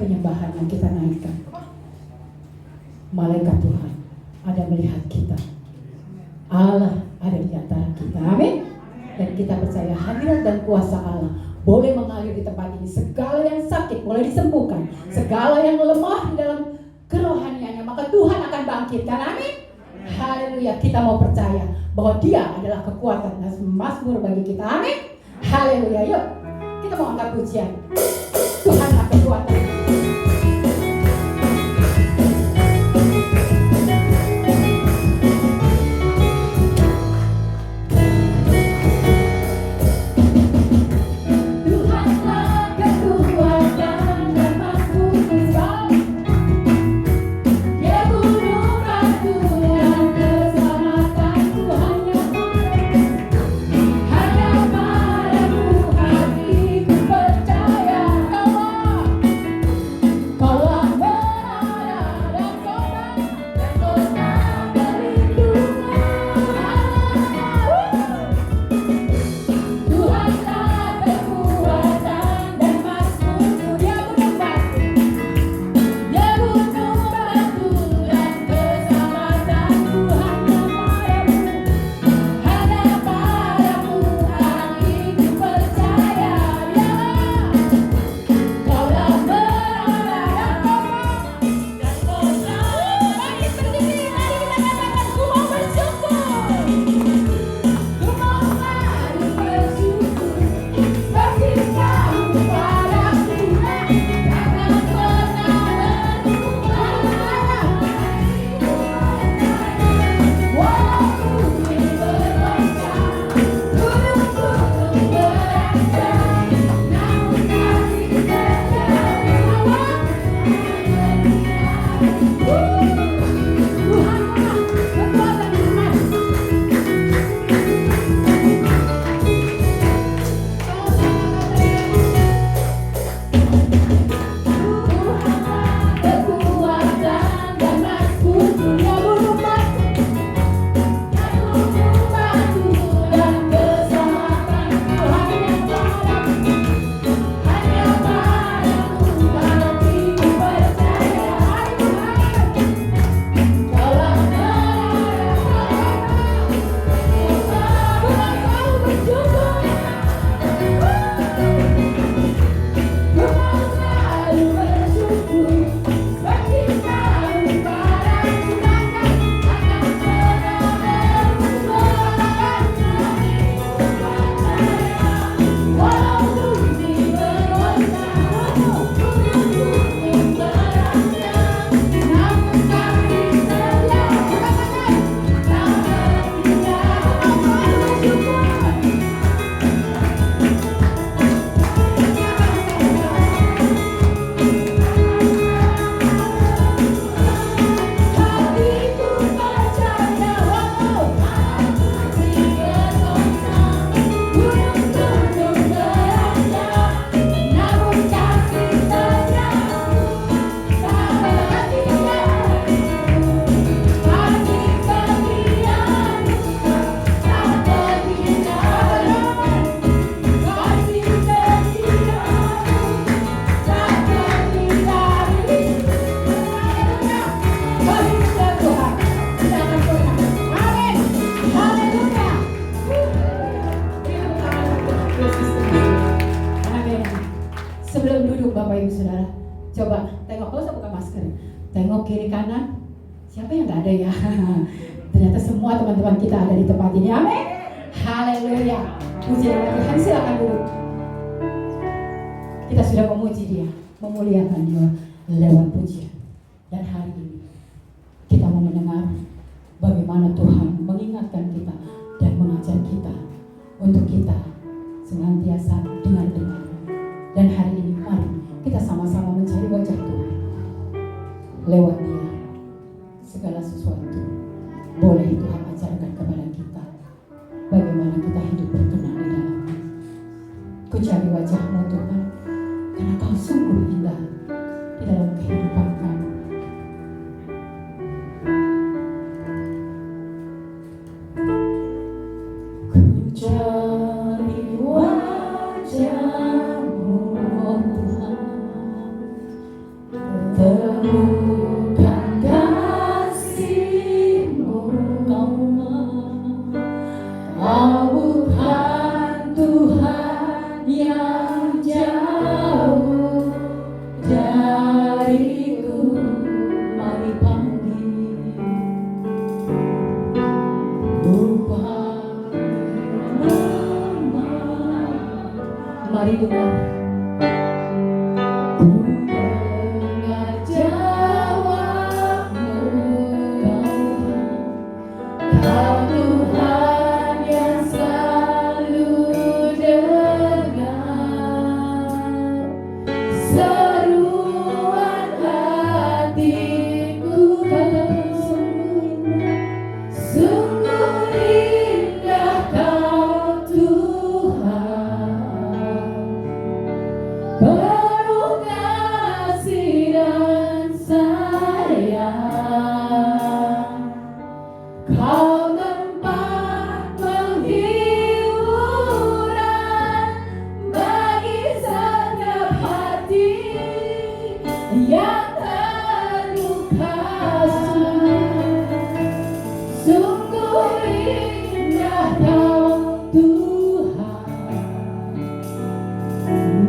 penyembahan yang kita naikkan. Malaikat Tuhan ada melihat kita. Allah ada di antara kita. Amin. Dan kita percaya hadirat dan kuasa Allah boleh mengalir di tempat ini. Segala yang sakit boleh disembuhkan. Segala yang lemah di dalam kerohaniannya, maka Tuhan akan bangkitkan. Amin. Haleluya. Kita mau percaya bahwa Dia adalah kekuatan dan mazmur bagi kita. Amin. Haleluya. Yuk kita mau angkat pujian. Tuhanlah kekuatan. Tengok kiri kanan, siapa yang gak ada ya? Ternyata semua teman-teman kita ada di tempat ini. Amin. Haleluya. Puji nama Tuhan. Silakan duduk. Kita sudah memuji Dia, memuliakan Dia lewat pujian. Dan hari ini kita mau mendengar bagaimana Tuhan mengingatkan kita dan mengajar kita untuk kita senantiasa dengar-dengar. Dan hari ini mari kita sama-sama mencari wajah Tuhan. Lewat Dia segala sesuatu boleh Tuhan ajarkan kepada kita bagaimana kita hidup berkenan di dalamnya. Ku cari wajah-Mu Tuhan, karena Kau sungguh indah di dalam kehidupan kami. Ku cari wajah-Mu Tuhan, Mari dengar. Ku dengar jawabmu, Kau Tuhan yang selalu dengar seruan hatiku. Katakan sungguh indah Kau Tuhan, penuh kasih dan sayang. Kau tempat penghiburan bagi setiap hati yang terluka. Sungguh indah Kau Tuhan,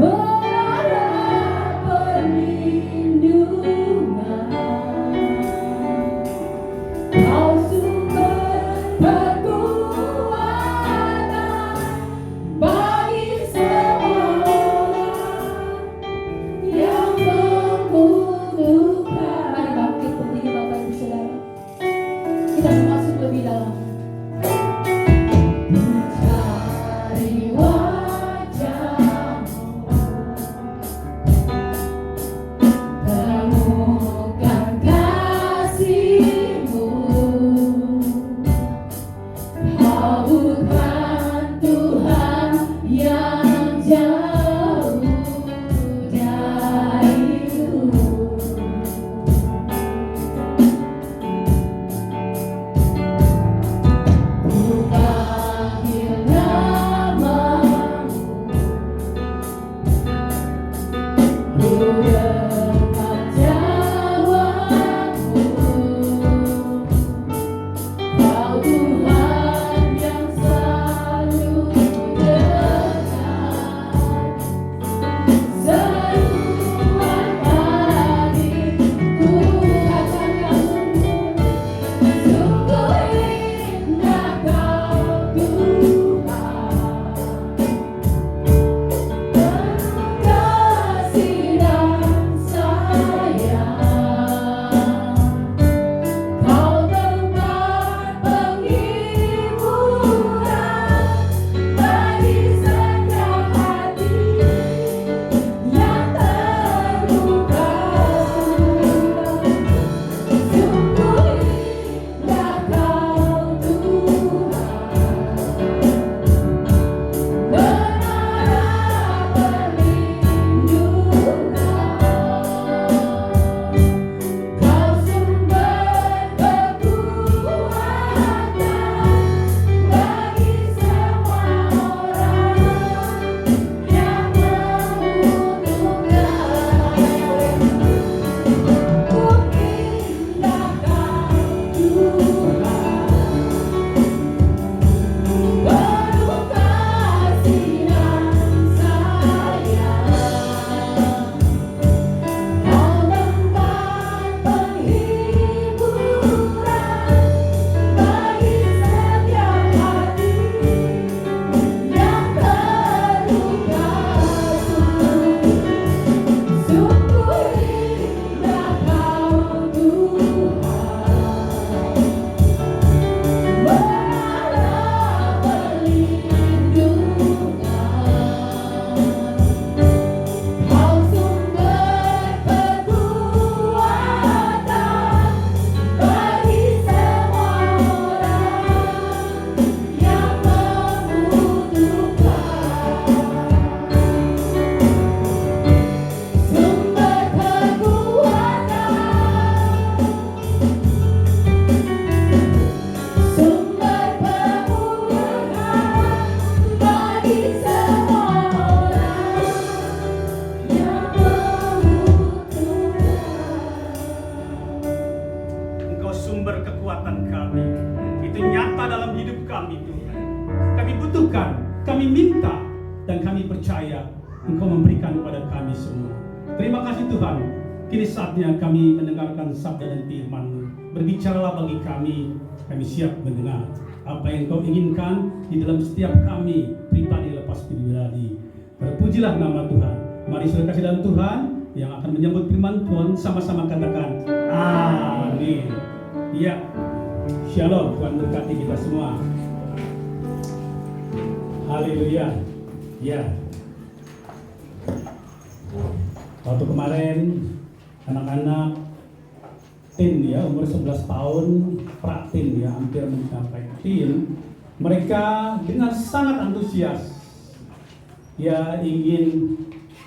menara perlindungan. Kau sumber kekuatan bagi semua orang yang membutuhkan. Mari bangkit berdiri Bapak Ibu Saudara. Kita masuk lebih dalam. Mencari wajah-Mu, temukan kasih-Mu. Kau bukan Tuhan yang jauh dariku. Ku panggil nama-Mu, ku dengar jawab-Mu. Kau Tuhan yang selalu dengar seruan hatiku. Katakan sungguh indah Kau Tuhan, penuh kasih dan sayang. Kau tempat penghiburan bagi setiap hati yang terluka. Sungguh indah Kau Tuhan, menara perlindungan. Kau sumber kekuatan bagi semua orang yang membutuhkan. Indah Kau Tuhan, penuh kasih dan sayang. Kau tempat penghiburan bagi setiap hati yang terluka. Sungguh indah Kau Tuhan, menara perlindungan. Kau sumber kekuatan bagi semua orang yang membutuhkan. Sumber kekuatan, sumber pemulihan bagi semua orang yang membutuhkan. Engkau sumber kekuatan kami. Itu nyata dalam hidup kami, Tuhan. Kami butuhkan, kami minta, dan kami percaya Engkau memberikan kepada kami semua. Terima kasih Tuhan. Kini saatnya kami mendengarkan sabda dan firman-Mu. Berbicaralah bagi kami siap mendengar apa yang Kau inginkan di dalam setiap kami, pribadi lepas pribadi. Terpujilah nama Tuhan. Mari saudara kasih dalam Tuhan yang akan menyambut firman Tuhan, sama-sama katakan amin. Ya, shalom. Tuhan berkati kita semua. Haleluya. Ya. Waktu kemarin anak-anak tim ya umur 11 tahun, pratin ya, hampir mencapai tim, mereka dengan sangat antusias ya ingin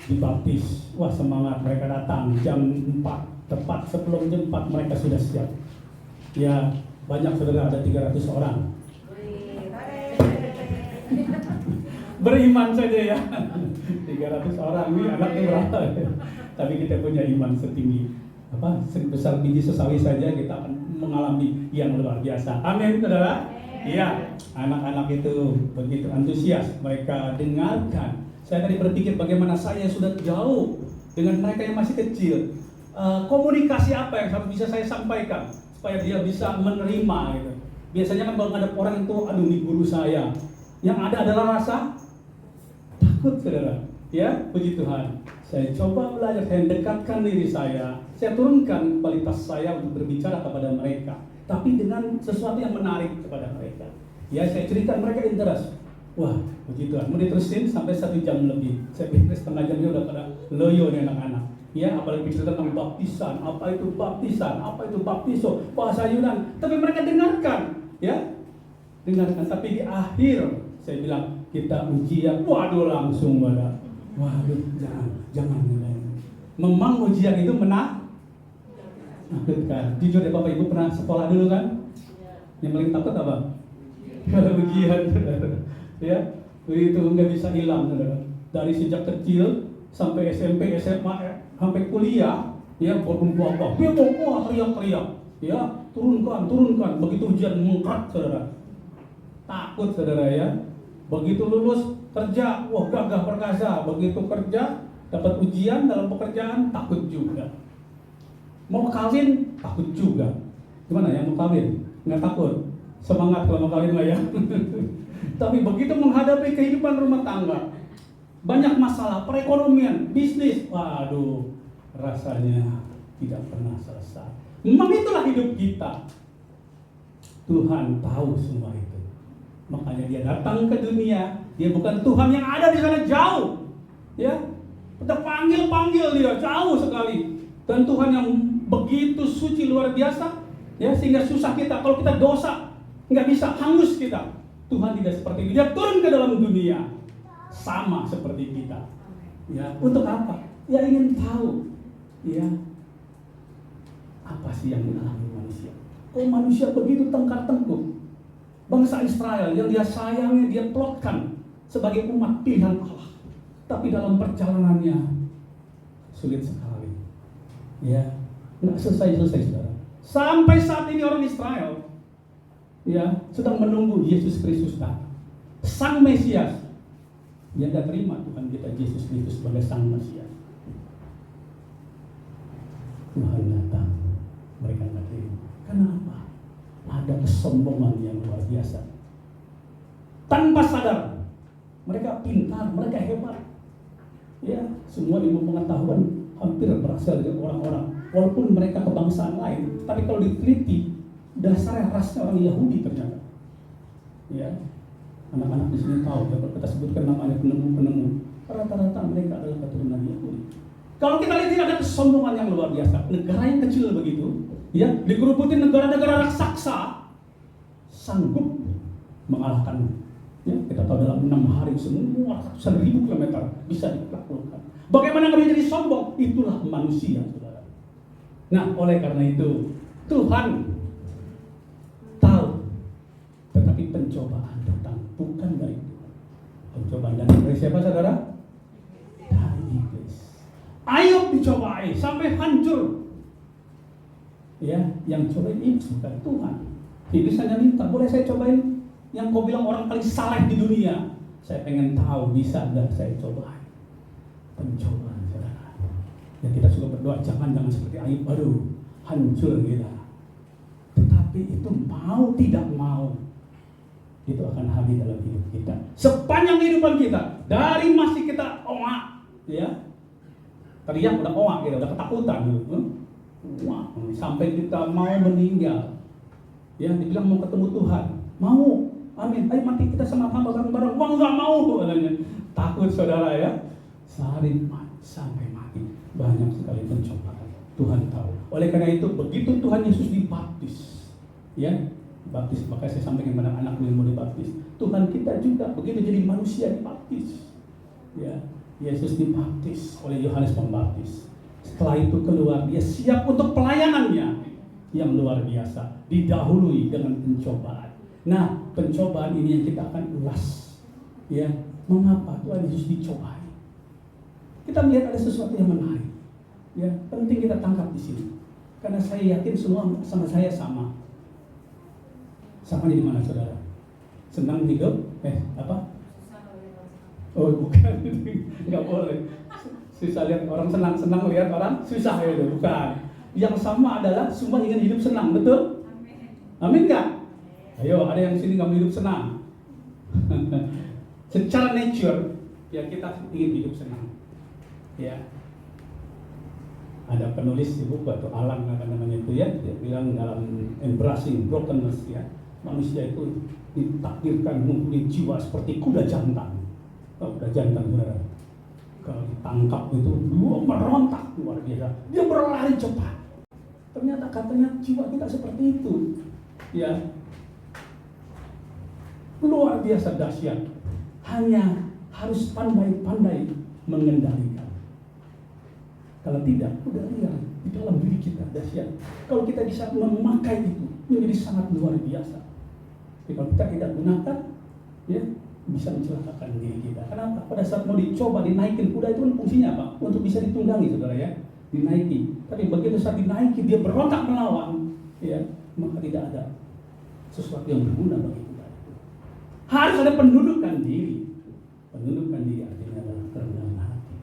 dibaptis. Wah, semangat, mereka datang jam 4, tepat sebelum jam 4 mereka sudah siap. Ya, banyak saudara, ada 300 orang. Beriman saja ya. 300 orang ini anaknya berapa? Tapi kita punya iman setinggi sebesar biji sesawi saja, kita akan mengalami yang luar biasa. Amin, saudara. Iya, anak-anak itu begitu antusias, mereka dengarkan. Saya tadi berpikir bagaimana saya sudah jauh dengan mereka yang masih kecil. Komunikasi apa yang harus bisa saya sampaikan supaya dia bisa menerima gitu. Biasanya kan kalau ada orang itu, aduh ini guru saya. Yang ada adalah rasa takut, saudara. Ya, puji Tuhan. Saya coba belajar, saya dekatkan diri saya turunkan kualitas saya untuk berbicara kepada mereka, tapi dengan sesuatu yang menarik kepada mereka. Ya, saya cerita mereka interest. Wah, puji Tuhan. Mau diterusin sampai 1 jam lebih. Saya pikir setengah jamnya udah pada loyo nih anak-anak. Ya, apalagi bicara tentang baptisan, apa itu baptisan, apa itu baptiso, bahasa Yunan. Tapi mereka dengarkan, ya, dengarkan. Tapi di akhir saya bilang kita ujian. Waduh, langsung pada, waduh, jangan. Memang ujian itu menakutkan. Jujur ya Bapak Ibu, pernah sekolah dulu kan? Yang paling takut apa? Kalau ujian, ya, itu nggak bisa hilang, saudara. Dari sejak kecil sampai SMP, SMA, sampai kuliah, ya, walaupun apa, wah teriak-teriak, ya, turunkan. Begitu ujian mengkerak, saudara, takut, saudara ya. Begitu lulus kerja, wah gagah perkasa. Begitu kerja, dapat ujian dalam pekerjaan, takut juga. Mau kawin, takut juga. Gimana yang mau kawin? Nggak takut? Semangat kalau mau kawin lah ya. Tapi begitu menghadapi kehidupan rumah tangga, banyak masalah, perekonomian, bisnis, waduh, rasanya tidak pernah selesai. Memang itulah hidup kita. Tuhan tahu semua itu. Makanya dia datang ke dunia. Dia bukan Tuhan yang ada di sana jauh. Ya, kita panggil dia jauh sekali. Dan Tuhan yang begitu suci luar biasa, ya, sehingga susah kita. Kalau kita dosa, nggak bisa, hangus kita. Tuhan tidak seperti itu. Dia turun ke dalam dunia, sama seperti kita. Ya, untuk apa? Ya ingin tahu, ya, apa sih yang dialami manusia? Oh, manusia begitu tengkar-tengkuk. Bangsa Israel yang dia sayangi, dia plotkan sebagai umat pilihan Allah. Tapi dalam perjalanannya sulit sekali. Ya, nggak selesai, saudara. Sampai saat ini orang Israel, ya, sedang menunggu Yesus Kristus datang, Sang Mesias. Dia tidak terima Tuhan kita Yesus Kristus sebagai Sang Mesias. Tuhan datang, mereka tidak terima. Kenapa? Ada kesombongan yang luar biasa. Tanpa sadar, mereka pintar, mereka hebat. Ya, semua ilmu pengetahuan hampir berasal dari orang-orang, walaupun mereka kebangsaan lain. Tapi kalau diteliti, dasarnya rasnya orang Yahudi ternyata. Ya, anak-anak di sini tahu, kalau kita sebutkan namanya penemu-penemu, rata-rata mereka adalah keturunan Yahudi. Kalau kita lihat ada kesombongan yang luar biasa. Negara yang kecil begitu, ya, dikeruputin negara-negara raksasa, sanggup mengalahkan. Ya, kita tahu dalam 6 hari semua ratusan ribu kilometer bisa ditaklukkan. Bagaimana kami jadi sombong? Itulah manusia, saudara. Nah, oleh karena itu Tuhan tahu, tetapi pencobaan datang bukan dari Tuhan. Pencobaan datang dari siapa, saudara? Dari iblis. Ayub dicobai sampai hancur. Ya, yang cobain iblis bukan Tuhan. Iblis hanya minta, boleh saya cobain yang kau bilang orang paling saleh di dunia. Saya pengen tahu bisa nggak saya cobain. Pencobaan, saudara. Ya, kita suka berdoa, jangan seperti Ayub, aduh, hancur kita. Tetapi itu mau tidak mau, itu akan hadir dalam hidup kita. Sepanjang kehidupan kita, dari masih kita ongak, ya, teriak udah ongak, kita udah ketakutan, gitu. Wah, sampai kita mau meninggal, ya, dibilang mau ketemu Tuhan, mau, amin, ayo mati kita sama-sama bareng-bareng, wah nggak mau, katanya. Takut saudara ya, sampai mati, banyak sekali pencobaan. Tuhan tahu. Oleh karena itu, begitu Tuhan Yesus dibaptis, ya, baptis, maka saya sampaikan kepada anak yang mau dibaptis. Tuhan kita juga begitu jadi manusia dibaptis. Ya, Yesus dibaptis oleh Yohanes Pembaptis. Setelah itu keluar, dia siap untuk pelayanannya yang luar biasa, didahului dengan pencobaan. Nah, pencobaan ini yang kita akan ulas. Ya, mengapa Tuhan Yesus dicobai? Kita melihat ada sesuatu yang menarik. Ya, penting kita tangkap di sini. Karena saya yakin semua sama saya sama. Sama di mana saudara? Senang hidup? Apa? Oh bukan, nggak boleh. Susah lihat orang senang lihat orang susah ya, bukan. Yang sama adalah semua ingin hidup senang, betul? Amin nggak? Ayo, ada yang sini nggak mau hidup senang? Secara nature, ya kita ingin hidup senang. Ya. Ada penulis di buku atau Alan namanya itu ya, dia bilang dalam Embracing Brokenness ya, manusia itu ditakdirkan mempunyai jiwa seperti kuda jantan. Oh, kuda jantan saudara. Kalau ditangkap itu dia merontak luar biasa, dia berlari cepat. Ternyata katanya jiwa kita seperti itu, ya, luar biasa dahsyat. Hanya harus pandai-pandai mengendalikan. Kalau tidak, udah liar di dalam diri kita dahsyat. Kalau kita bisa memakai itu, menjadi sangat luar biasa. Tapi kalau kita tidak gunakan, ya, bisa mencelakakan diri kita. Kenapa? Pada saat mau dicoba dinaikin kuda itu kan fungsinya apa? Untuk bisa ditunggangi, saudara ya, dinaiki. Tapi begitu saat dinaiki dia berontak melawan, ya, maka tidak ada sesuatu yang berguna bagi kuda itu. Harus ada pendudukan diri. Pendudukan diri artinya adalah kerendahan hati.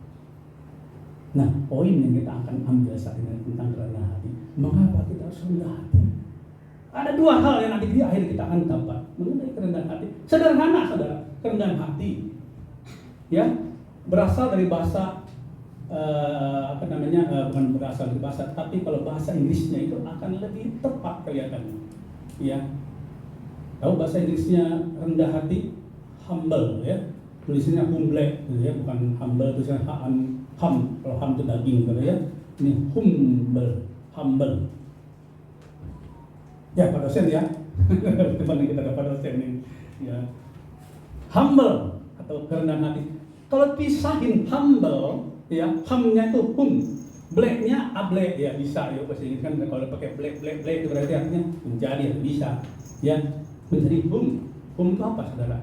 Nah, poin yang kita akan ambil saat ini tentang kerendahan hati. Mengapa kita harus rendah hati? Ada dua hal yang nanti di akhir kita akan dapat mengenai kerendahan hati. Sederhana, saudara, kerendahan hati, ya, berasal dari bahasa bukan berasal dari bahasa, tapi kalau bahasa Inggrisnya itu akan lebih tepat kelihatannya. Ya, tahu bahasa Inggrisnya rendah hati, humble, ya, tulisannya humble, ya, bukan humble, tulisannya ham, kalau ham itu daging, gitu ya. Ini humble. Ya, Pak dosen ya. Teman kita dapat dosen ini. Ya. Humble atau kerendahan hati. Kalau pisahin humble, ya, hamnya itu black-nya able, ya bisa ya bahasa Inggris kan kalau pakai black itu berarti artinya menjadi, bisa. Ya, menjadi hum itu apa, saudara?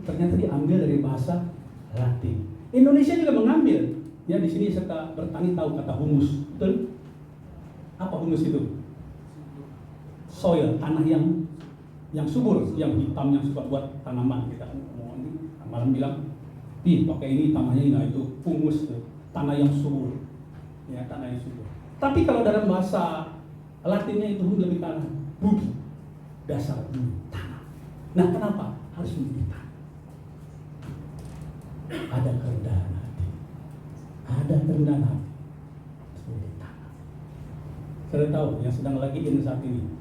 Ternyata diambil dari bahasa Latin. Indonesia juga mengambil. Ya, di sini serta bertani tahu kata humus, betul? Apa humus itu? Soil, tanah yang subur, yang hitam, yang suka buat tanaman. Kita mau ini malam bilang, pakai ini tanahnya ini, nah itu humus, tanah yang subur, ya, tanah yang subur. Tapi kalau dalam bahasa Latinnya itu lebih tanah bumi, dasar bumi, tanah. Nah, kenapa harus menjadi tanah? Ada kerendahan hati, ada kerendahan hati sebagai tanah. Saya tahu yang sedang lagi ini saat ini.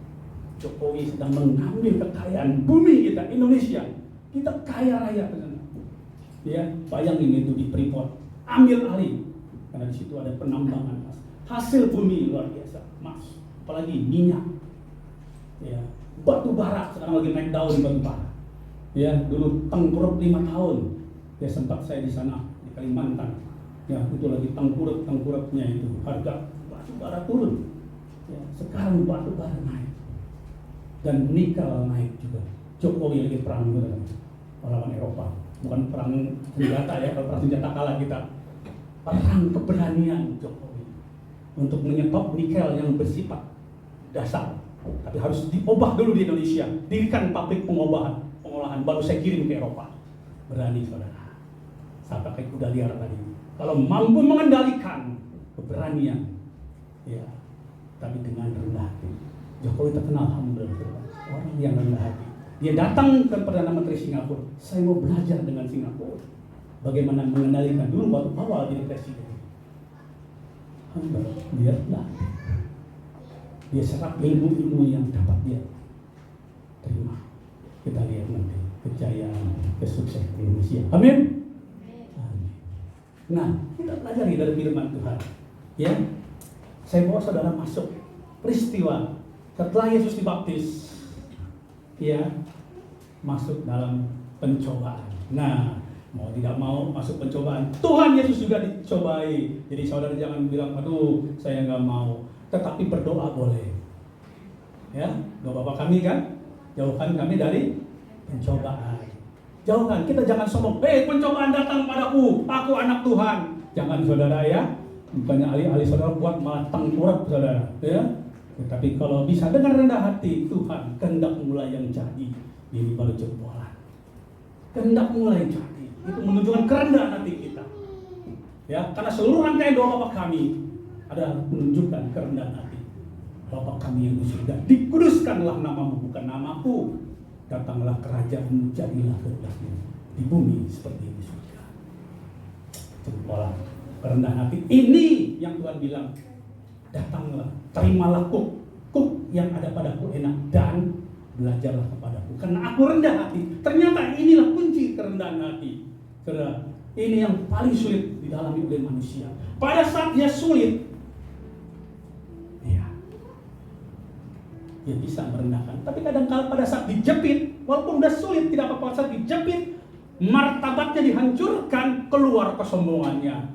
Jokowi sedang mengambil kekayaan bumi kita, Indonesia. Kita kaya raya ke sana. Ya, bayangin itu di Freeport, ambil alih. Karena di situ ada penambangan emas. Hasil bumi luar biasa, emas, apalagi minyak. Ya, batu bara sekarang lagi naik daun batu bara. Ya, dulu tengkurap 5 tahun. Ya, sempat saya di sana di Kalimantan. Ya, itu lagi tengkurapnya itu harga batu bara turun. Ya, sekarang batu bara naik. Dan nikel naik juga. Jokowi lagi perang juga melawan Eropa. Bukan perang senjata ya, kalau perang senjata kalah kita. Perang keberanian Jokowi untuk menyetop nikel yang bersifat dasar. Tapi harus diubah dulu di Indonesia. Dirikan pabrik pengolahan, baru saya kirim ke Eropa. Berani saudara. Saya pakai kuda liar tadi. Kalau mampu mengendalikan keberanian, ya, tapi dengan rendah hati. Jokowi terkenal humble, orang yang rendah hati. Dia datang ke Perdana Menteri Singapura. Saya mau belajar dengan Singapura. Bagaimana mengendalikan dulu waktu awal jadi presiden. Biarlah. Dia serap ilmu-ilmu yang dapat dia terima. Kita lihat nanti kejayaan, kesuksesan Indonesia. Amin. Amin. Nah, kita pelajari dari firman Tuhan. Ya, saya bawa saudara masuk peristiwa setelah Yesus dibaptis, ya, masuk dalam pencobaan. Nah, mau tidak mau masuk pencobaan. Tuhan Yesus juga dicobai. Jadi saudara jangan bilang, aduh saya nggak mau. Tetapi berdoa boleh. Ya, doa Bapa kami kan, jauhkan kami dari pencobaan. Jauhkan, kita jangan sombong. Pencobaan datang padaku, aku anak Tuhan. Jangan saudara ya. Bukannya alih-alih saudara buat malah tengkurap saudara. Ya. Tetapi kalau bisa dengan rendah hati, Tuhan kehendak mulai yang jadi. Ini baru jebolan. Kehendak mulai jadi. Itu menunjukkan kerendahan hati kita. Ya, karena seluruh rangkaian doa Bapa kami adalah menunjukkan kerendahan hati. Bapa kami yang di surga, dikuduskanlah namamu, bukan namaku. Datanglah kerajaanmu, jadilah kehendakmu di bumi seperti di surga. Jebolan, kerendahan hati. Ini yang Tuhan bilang, datanglah, terimalah kuk yang ada padaku enak dan belajarlah kepadaku. Karena aku rendah hati. Ternyata inilah kunci kerendahan hati. Saudara, ini yang paling sulit didalami oleh manusia. Pada saat dia sulit, dia bisa merendahkan. Tapi kadang-kala pada saat dijepit, walaupun udah sulit, tidak apa-apa, saat dijepit, martabatnya dihancurkan, keluar kesombongannya.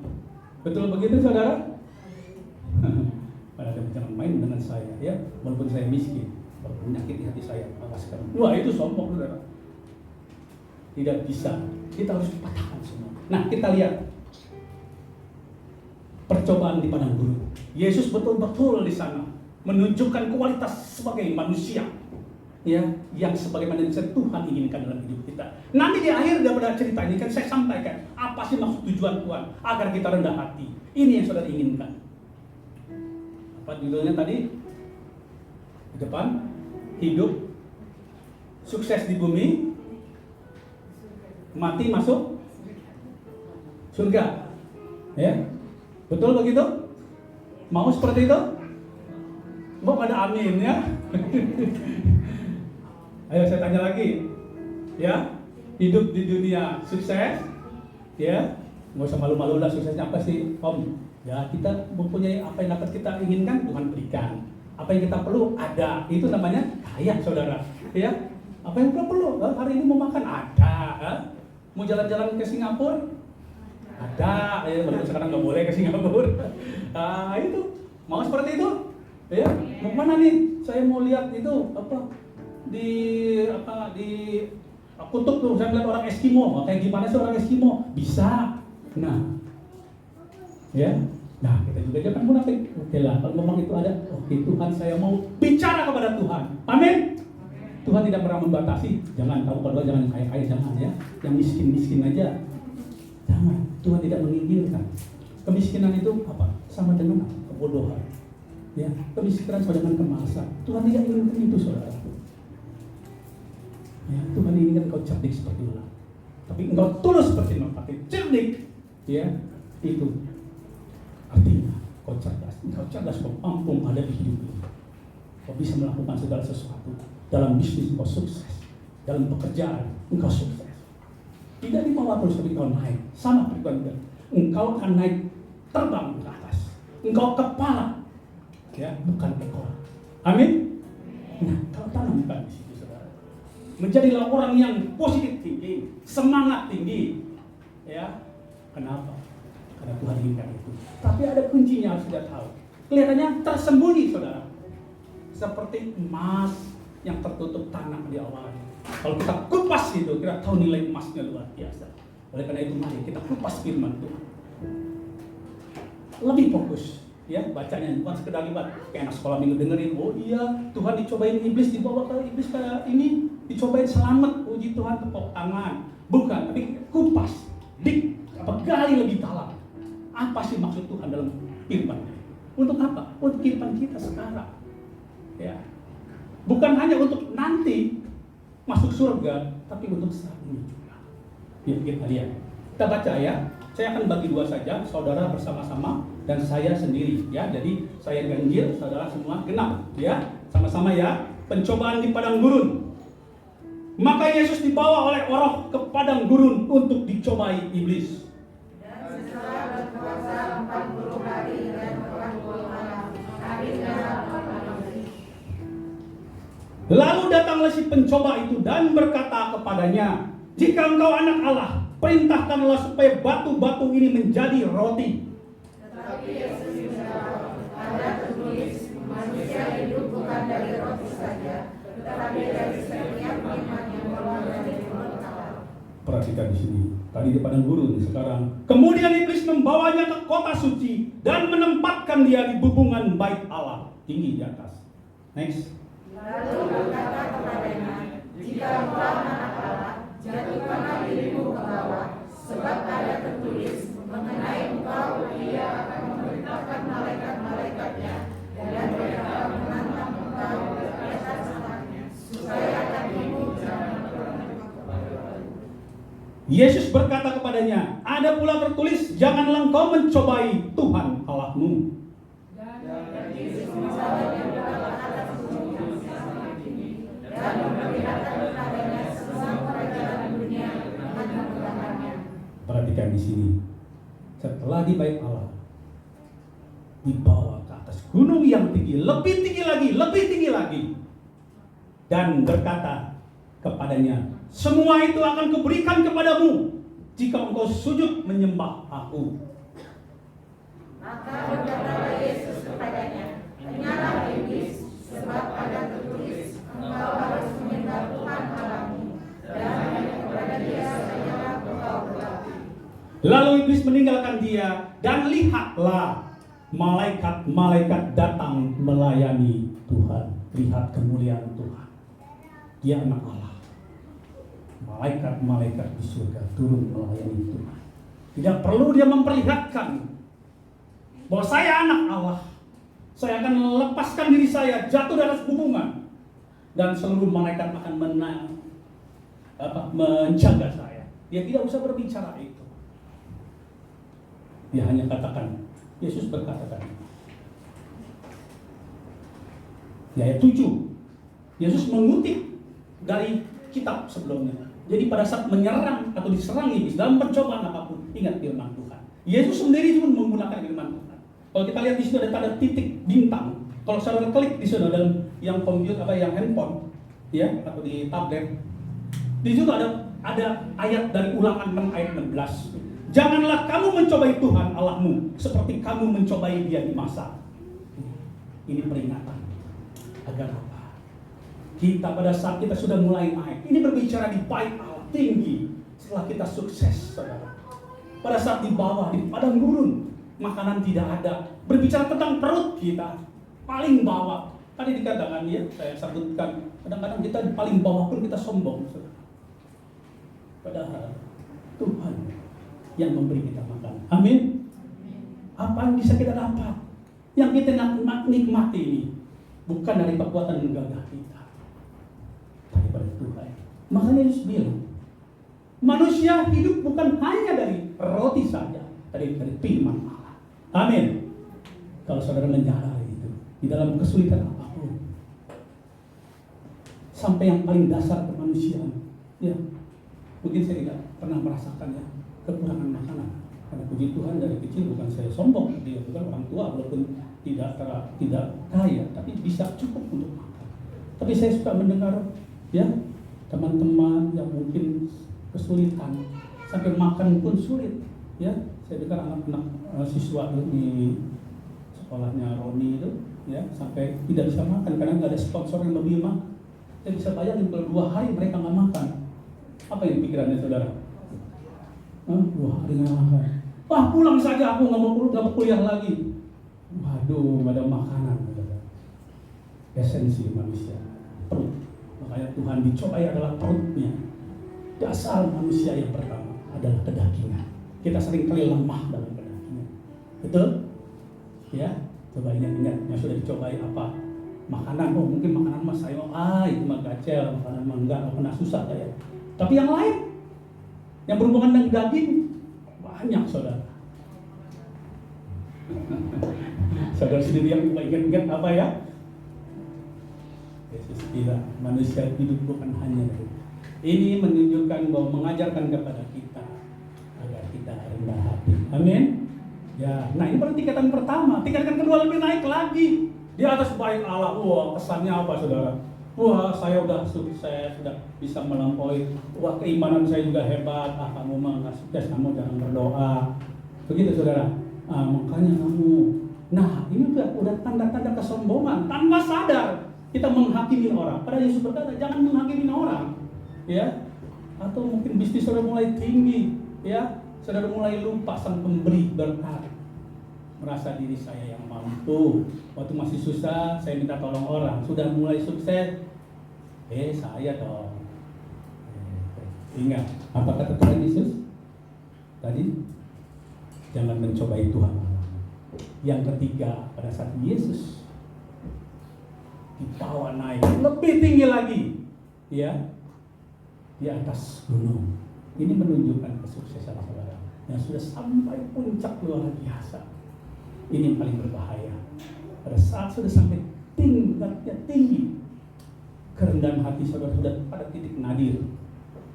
Betul begitu saudara? Pada jangan main dengan saya ya, walaupun saya miskin, walaupun menyakiti hati saya, lepaskan. Wah itu sombong saudara. Tidak bisa. Kita harus patahkan semua. Nah kita lihat percobaan di padang gurun. Yesus betul-betul di sana menunjukkan kualitas sebagai manusia, ya, yang sebagaimana yang Tuhan inginkan dalam hidup kita. Nanti di akhir daripada cerita ini kan saya sampaikan apa sih maksud tujuan Tuhan agar kita rendah hati. Ini yang saudara inginkan. Apa judulnya tadi? Di depan, hidup, sukses di bumi, mati masuk surga. Ya, betul begitu? Mau seperti itu? Mau pada amin ya. Ayo saya tanya lagi. Ya, hidup di dunia sukses. Ya, nggak usah malu-malu lah, suksesnya apa sih Om? Ya, kita mempunyai apa yang dapat kita inginkan, Tuhan berikan. Apa yang kita perlu ada, itu namanya kaya saudara. Ya, apa yang kita perlu? Hari ini mau makan ada. Mau jalan-jalan ke Singapura? Ada. Walaupun sekarang nggak boleh ke Singapura. Itu mau seperti itu? Ya, mau mana nih? Saya mau lihat itu di kutub tuh, saya lihat orang Eskimo. Kayak gimana sih orang Eskimo? Bisa. Nah, ya. Nah, kita juga jangan munafik. Oke lah, kalau memang itu ada, oke Tuhan saya mau bicara kepada Tuhan. Amin. Tuhan tidak pernah membatasi. Jangan tahu kalau jangan kaya-kaya, jangan ya. Yang miskin-miskin aja. Jangan. Tuhan tidak menginginkan. Kemiskinan itu apa? Sama dengan kebodohan. Ya, kemiskinan sama dengan kemalasan. Tuhan tidak inginkan itu, saudara. Ya, Tuhan inginkan engkau cerdik seperti ular. Tapi engkau tulus seperti merpati. Cerdik, ya, itu artinya kau cerdas. Engkau cerdas, kau mampu ada di hidup ini. Kau bisa melakukan segala sesuatu. Dalam bisnis engkau sukses. Dalam pekerjaan engkau sukses. Tidak di bawah terus, tapi engkau naik. Sama seperti engkau akan naik terbang ke atas. Engkau kepala. Ya, bukan ekor. Amin. Nah, kalau tanamkan di situ saudara, menjadilah orang yang positif tinggi, semangat tinggi. Ya, kenapa? Karena Tuhan inginkan itu. Tapi ada kuncinya harus kita tahu. Kelihatannya tersembunyi saudara, seperti emas yang tertutup tanah di awalnya. Kalau kita kupas itu, kita tahu nilai emasnya luar biasa. Oleh karena itu mari kita kupas firman Tuhan. Lebih fokus. Ya, bacanya bukan sekedar libat kayak anak sekolah minggu dengerin, oh iya Tuhan dicobain iblis, dibawa ke iblis kayak ini, dicobain selamat, puji Tuhan tepuk tangan. Bukan, tapi kupas, gali lebih dalam. Apa sih maksud Tuhan dalam firman? Untuk apa? Untuk kehidupan kita sekarang. Ya. Bukan hanya untuk nanti, masuk surga, tapi untuk saat ini juga. Ya, kita lihat. Kita baca ya. Saya akan bagi dua saja, saudara bersama-sama dan saya sendiri ya. Jadi saya ganjil, saudara semua genap ya. Sama-sama ya. Pencobaan di padang gurun. Maka Yesus dibawa oleh Roh ke padang gurun untuk dicobai iblis. Dan setelah berpuasa 40 hari dan 40 malam, hari ke-8. Lalu datanglah si pencoba itu dan berkata kepadanya, jika engkau anak Allah, perintahkanlah supaya batu-batu ini menjadi roti. Tetapi Yesus menjawab, ada tertulis, manusia hidup bukan dari roti saja, tetapi dari setiap firman yang keluar dari mulut Allah. Perhatikan di sini. Tadi di padang gurun, sekarang. Kemudian iblis membawanya ke kota suci dan menempatkan dia di bubungan bait Allah, tinggi di atas. Next. Lalu berkata kepadanya, jika engkau anak Allah, jatuhkanlah dirimu ke bawah, sebab ada tertulis, mengenai engkau ia akan memerintahkan malaikat-malaikatnya, dan mereka menantang engkau di atas tangannya, supaya kakimu jangan pernah. Yesus berkata kepadanya, ada pula tertulis, janganlah engkau mencobai Tuhan Allahmu. Dan Yesus menjawabnya beberapa kata gunung yang sama ini, dan memperlihatkan kepadanya semua kerajaan dunia dengan kemudahannya. Perhatikan di sini. Setelah di bait Allah, dibawa ke atas gunung yang tinggi, lebih tinggi lagi. Dan berkata kepadanya, semua itu akan kuberikan kepadamu jika engkau sujud menyembah aku. Maka berkatalah Yesus kepadanya, menyerah iblis, sebab ada tertulis, engkau harus menyembah Tuhan Allahmu, dan hanya kepada Dia sajalah engkau berbakti. Lalu iblis meninggalkan dia, dan lihatlah malaikat-malaikat datang melayani Tuhan. Lihat kemuliaan Tuhan. Dia anak Allah. Malaikat-malaikat di surga turun melayani Tuhan. Tidak perlu dia memperlihatkan bahwa saya anak Allah. Saya akan melepaskan diri saya jatuh dari atas bubungan, dan seluruh malaikat akan menjaga saya. Dia tidak usah berbicara itu. Dia hanya katakan, Yesus berkata tadi. Di ayat 7, Yesus mengutip dari kitab sebelumnya. Jadi pada saat menyerang atau diserang iblis dalam pencobaan apapun, ingat firman Tuhan. Yesus sendiri pun menggunakan firman Tuhan. Kalau kita lihat di situ ada tanda titik bintang. Kalau saudara klik di sana dalam yang komputer yang handphone, ya atau di tablet, di situ ada ayat dari Ulangan 6 ayat 16. Janganlah kamu mencobai Tuhan Allahmu seperti kamu mencobai Dia di masa. Ini peringatan agar apa? Kita pada saat kita sudah mulai naik, ini berbicara di bait Allah tinggi. Setelah kita sukses, saudara. Pada saat di bawah, di padang gurun, makanan tidak ada. Berbicara tentang perut kita, paling bawah. Tadi dikatakan ya, saya sebutkan, kadang-kadang kita di paling bawah pun kita sombong, saudara. Padahal Tuhan yang memberi kita makan. Amin. Apa yang bisa kita dapat? Yang kita nikmati ini bukan dari kekuatan gagah kita, daripada Tuhan. Makanya Yesus bilang, manusia hidup bukan hanya dari roti saja, dari firman Allah. Amin. Kalau saudara menyadari itu, di dalam kesulitan apapun, sampai yang paling dasar kemanusiaan, ya, mungkin saya tidak pernah merasakan ya kekurangan makanan. Karena puji Tuhan dari kecil bukan saya sombong, dia bukan orang tua walaupun tidak kaya, tapi bisa cukup untuk makan. Tapi saya suka mendengar ya teman-teman yang mungkin kesulitan sampai makan pun sulit. Ya, saya dengar anak-anak siswa di sekolahnya Roni itu ya sampai tidak bisa makan karena nggak ada sponsor yang lebih makan. Saya bisa bayangin kalau 2 hari mereka nggak makan, apa yang pikirannya saudara? 2 hari nggak makan. Wah, pulang saja, aku nggak mau kuliah lagi. Waduh, nggak ada makanan. Esensi manusia, perut. Makanya Tuhan dicobai adalah perutnya. Dasar manusia yang pertama adalah kedagingan. Kita sering kali lemah dalam kedagingan. Betul? Ya, coba ingat yang sudah dicobai apa? makanan, oh mungkin makanan mas saya, itu mah gacel, makanan mah enggak pernah susah saya. Tapi yang lain, yang berhubungan dengan daging, banyak saudara. Saudara sendiri yang ingat-ingat apa ya? Yesus bilang, manusia hidup bukan hanya itu. Ini menunjukkan bahwa mengajarkan kepada kita agar kita rendah hati. Amin. Ya, nah ini baru tingkatan pertama. Tingkatan kedua lebih naik lagi. Di atas baik Allah. Wah, kesannya apa saudara? Wah, saya udah sukses, sudah bisa melampaui. Wah, keimanan saya juga hebat. Kamu mah nggak sukses, kamu jangan berdoa. Begitu saudara. Makanya kamu. Nah, ini udah tanda-tanda kesombongan. Tanpa sadar kita menghakimi orang. Padahal Yesus berkata, jangan menghakimi orang. Ya, atau mungkin bisnis saudara mulai tinggi. Ya, saudara mulai lupa sang pemberi berkat. Merasa diri saya yang mampu. Waktu masih susah, saya minta tolong orang. Sudah mulai sukses, saya dong. Ingat, apa kata Tuhan Yesus? Tadi, jangan mencobai Tuhan. Yang ketiga, pada saat Yesus dibawa naik lebih tinggi lagi, ya, di atas gunung. Ini menunjukkan kesuksesan saudara yang sudah sampai puncak luar biasa. Ini yang paling berbahaya. Pada saat sudah sampai tingkatnya tinggi, kerendahan hati saudara sudah pada titik nadir.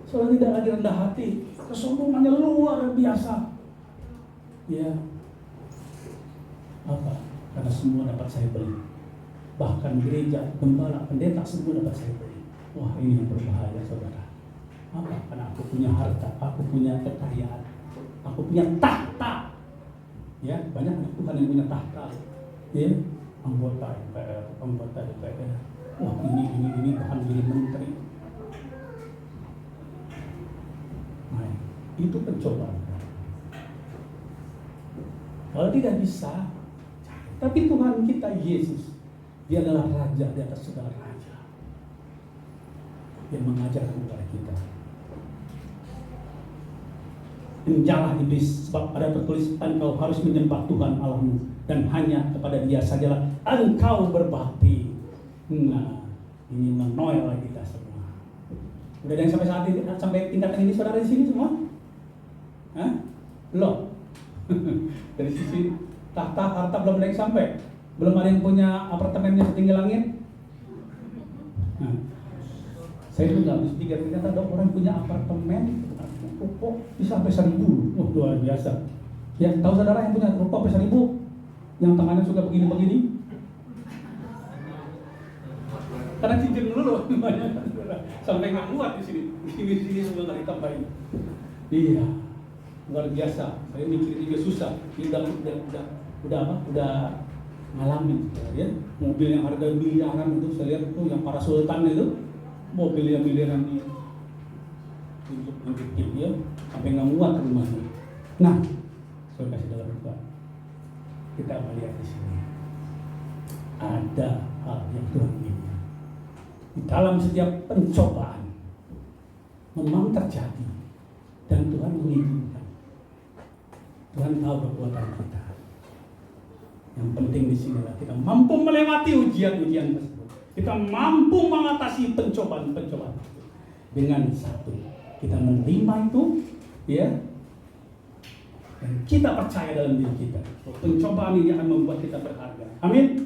Saudara tidak lagi rendah hati, kesombongannya luar biasa. Ya, apa? Karena semua dapat saya beli. Bahkan gereja, gembala, pendeta semua dapat saya beli. Wah, ini yang berbahaya saudara. Apa? Karena aku punya harta, aku punya kekayaan, aku punya tahta. Ya, banyak anak Tuhan yang punya tahta, ya, anggota MPR, anggota DPR. Wah, ini bahkan jadi menteri. Nah, itu pencobaan. Kalau tidak bisa, tapi Tuhan kita Yesus, Dia adalah Raja di atas segala raja, yang mengajarkan kepada kita. Penjala iblis, sebab ada tertulis, engkau harus menyembah Tuhan Allahmu dan hanya kepada Dia sajalah engkau berbakti. Nah, ini menoel kita semua. Udah ada yang sampai saat ini, sampai tingkatan ini saudara di sini semua? Hah? Belum. Dari sisi tahta harta belum ada yang sampai. Belum ada yang punya apartemennya setinggi langit. Nah, saya itu nggak habis pikir, ternyata ada orang punya apartemen ruko bisa sampai 1.000. Oh, luar biasa. Ya, tahu saudara yang punya ruko sampai 1.000? Yang tangannya suka begini-begini? Karena cincin dulu sampai nggak kuat di sini. Di sini semua nggak ditambahin. Iya, luar biasa. Saya mikir juga susah. Udah ngalamin, ya. Mobil yang harga miliaran itu saya lihat tuh, yang para sultan itu, mobil yang miliaran itu. Tunjuk ya, sampai nggak muat rumahnya. Nah, saya kasih dalam Tuhan. Kita melihat di sini ada hal yang Tuhan inginkan. Di dalam setiap pencobaan memang terjadi dan Tuhan mengizinkan. Tuhan tahu kekuatan kita. Yang penting di sini adalah kita mampu melewati ujian-ujian tersebut. Kita mampu mengatasi pencobaan-pencobaan dengan satu. Kita menerima itu, ya, dan kita percaya dalam diri kita. Pencobaan ini akan membuat kita berharga. Amin.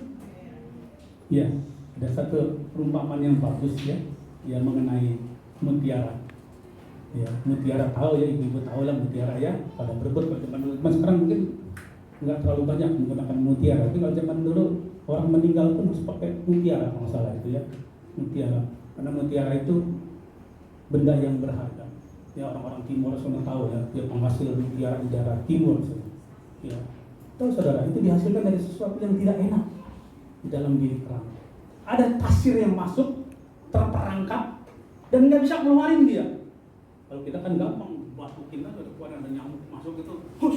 Ya, ada satu perumpamaan yang bagus ya, yang mengenai mutiara. Ya, mutiara tahu ya, ibu-ibu tahu lah mutiara ya. Pada berebut pada zaman dulu. Sekarang mungkin nggak terlalu banyak menggunakan mutiara. Tapi kalau zaman dulu orang meninggal pun harus pakai mutiara, kalau salah itu ya, mutiara. Karena mutiara itu benda yang berharga. Ya, orang-orang timur semua tahu ya, dia penghasil mutiara di daerah timur. Ya, tahu saudara, itu dihasilkan dari sesuatu yang tidak enak di dalam diri kerang. Ada pasir yang masuk, terperangkap, dan nggak bisa keluarin dia. Kalau kita kan gampang batukin aja, keluar ada nyamuk masuk itu, hus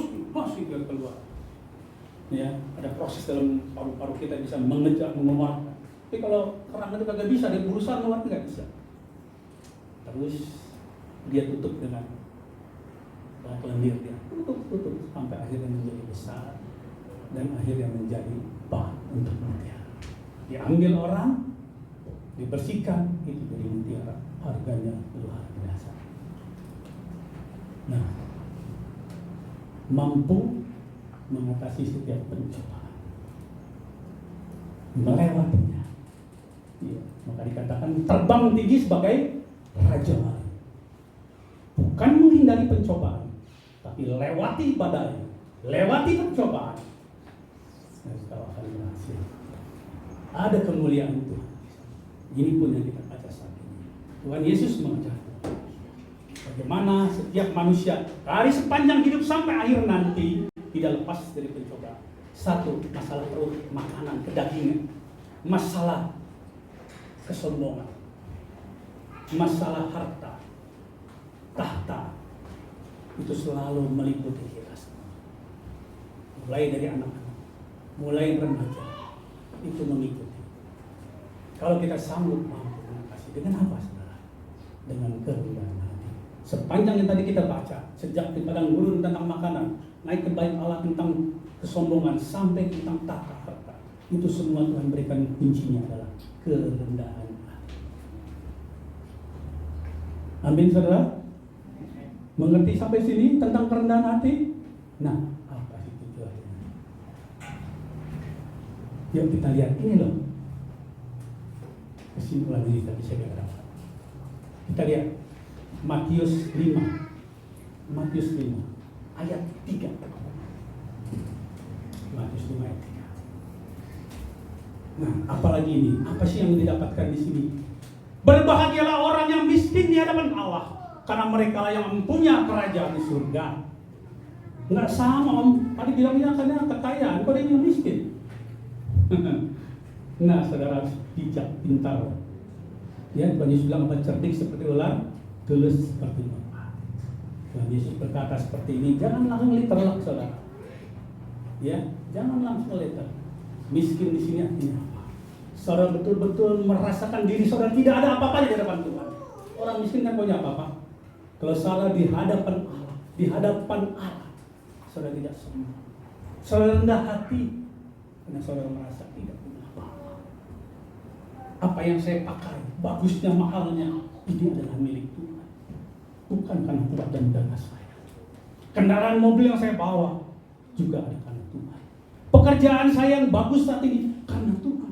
biar keluar. Ya, ada proses dalam paru-paru kita bisa mengejar, mengeluarkan. Tapi kalau kerang itu kagak bisa, dia berusaha mengeluarkan nggak bisa. Terus dia tutup dengan lendir dia, tutup sampai akhirnya menjadi besar dan akhirnya menjadi bahan untuk mutiara. diambil orang, dibersihkan, itu dari mutiara, harganya luar biasa. Nah, mampu mengatasi setiap pencobaan, melewatinya. Ya, maka dikatakan terbang tinggi sebagai raja wali. Bukan menghindari pencobaan, tapi lewati badai, lewati pencobaan. Dan kau akan berhasil. Ada kemuliaan Tuhan. Ini pun yang kita baca saat ini. Tuhan Yesus mengajar bagaimana setiap manusia dari sepanjang hidup sampai akhir nanti tidak lepas dari pencobaan. Satu, masalah perut, makanan, kedagingan. Masalah kesombongan. Masalah harta, tahta. Itu selalu meliputi kita semua. Mulai dari anak-anak, mulai remaja, itu mengikuti. Kalau kita sanggup mampu mengatasi, dengan apa saudara? Dengan kerendahan hati. Sepanjang yang tadi kita baca, sejak di padang gurun tentang makanan, naik ke bait Allah tentang kesombongan, sampai tentang tahta harta, itu semua Tuhan berikan kuncinya adalah kerendahan hati. Amin saudara? Mengerti sampai sini tentang kerendahan hati? Nah, apa sih tujuannya? Yuk kita lihat ini loh. Kesimpulan ini tadi saya katakan. Kita lihat Matius 5 ayat 3. Matius 5 ayat 3. Nah, apalagi ini? Apa sih yang didapatkan di sini? Berbahagialah orang yang miskin di hadapan Allah, karena mereka lah yang mempunyai kerajaan di surga. Enggak sama om, tadi bilangnya karena kekayaan, kok dia yang miskin. Nah saudara, bijak, pintar. Ya, Tuhan Yesus bilang apa? Cerdik seperti ular, tulus seperti merpati. Tuhan Yesus berkata seperti ini, jangan langsung literlek saudara. Ya, jangan langsung liter. Miskin di sini artinya apa? Saudara betul-betul merasakan diri saudara tidak ada apa-apa di hadapan Tuhan. Orang miskin kan punya apa-apa. Kalau salah di hadapan Allah, saudara tidak sombong. Saudara rendah hati, karena saudara merasa tidak punya apa-apa. Apa yang saya pakai, bagusnya, mahalnya, ini adalah milik Tuhan. Bukan karena kuat dan dana saya. Kendaraan mobil yang saya bawa juga ada karena Tuhan. Pekerjaan saya yang bagus saat ini karena Tuhan.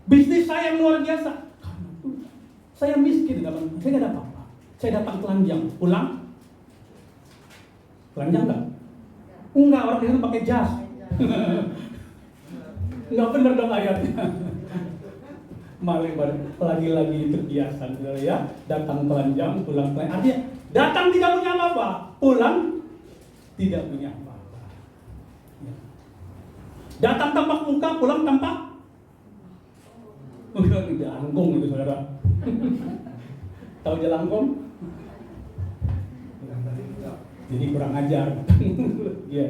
Bisnis saya yang luar biasa karena Tuhan. Saya miskin, saya tidak ada apa-apa. Saya datang telanjang, pulang telanjang enggak? Enggak, orang itu pakai jas. Enggak benar dong ayatnya. Lagi-lagi itu biasa, ya. Datang telanjang, pulang telanjang. Artinya datang tidak punya apa-apa, pulang tidak punya apa-apa. Ya. Datang tampak muka, pulang tampak jelangkung itu saudara. Tahu jelangkung? Jadi kurang ajar. Ya.